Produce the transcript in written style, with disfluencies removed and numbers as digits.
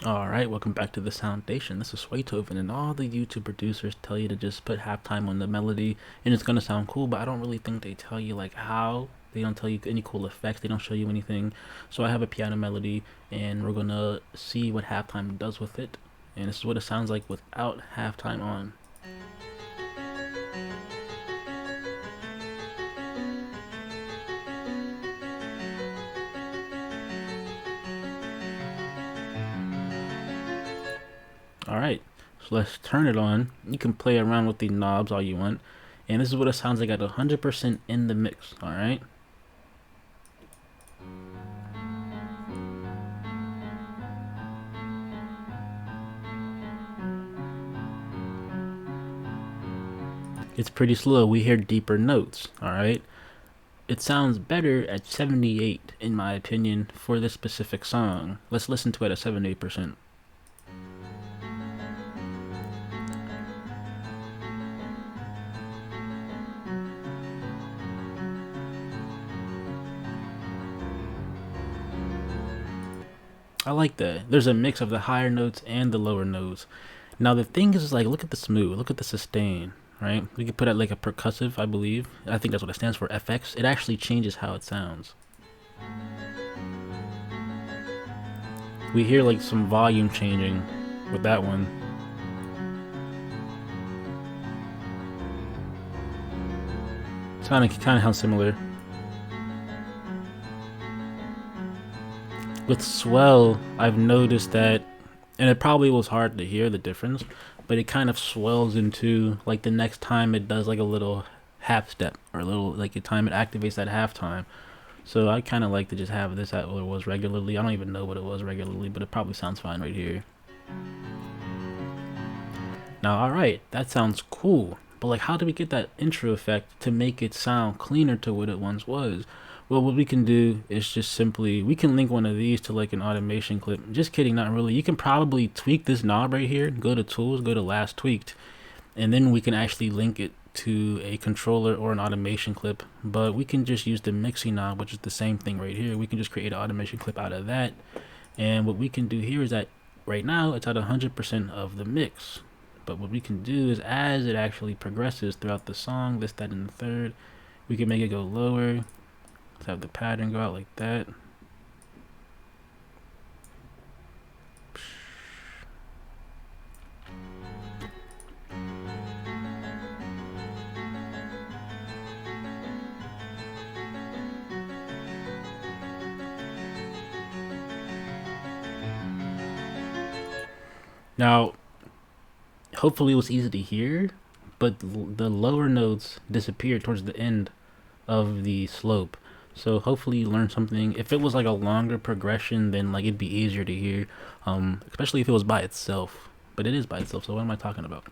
Alright, welcome back to the Soundation. This is Swaytoven, and all the YouTube producers tell you to just put halftime on the melody and it's gonna sound cool, but I don't really think they tell you like how. They don't tell you any cool effects, they don't show you anything. So I have a piano melody and we're gonna see what halftime does with it. And this is what it sounds like without halftime on. Alright, so let's turn it on. You can play around with the knobs all you want. And this is what it sounds like at 100% in the mix, alright? It's pretty slow. We hear deeper notes, alright? It sounds better at 78, in my opinion, for this specific song. Let's listen to it at 78%. I like that. There's a mix of the higher notes and the lower notes. Now the thing is like, look at the smooth, look at the sustain, right? We could put it like a percussive, I believe. I think that's what it stands for, FX. It actually changes how it sounds. We hear like some volume changing with that one. It's kind of how similar. With swell, I've noticed that, and it probably was hard to hear the difference, but it kind of swells into like the next time it does like a little half step or a little like a time it activates that halftime. So I kind of like to just have this at what it was regularly. I don't even know what it was regularly, but it probably sounds fine right here. Now, alright, that sounds cool. But like, how do we get that intro effect to make it sound cleaner to what it once was? Well, what we can do is just simply, we can link one of these to like an automation clip. Just kidding, not really. You can probably tweak this knob right here, go to tools, go to last tweaked, and then we can actually link it to a controller or an automation clip. But we can just use the mixing knob, which is the same thing right here. We can just create an automation clip out of that. And what we can do here is that right now it's at 100% of the mix. But what we can do is as it actually progresses throughout the song, this, that, and the third, we can make it go lower. Let's have the pattern go out like that. Now, hopefully it was easy to hear, but the lower notes disappear towards the end of the slope. So hopefully you learned something. If it was like a longer progression, then like it'd be easier to hear, especially if it was by itself. But it is by itself, so what am I talking about?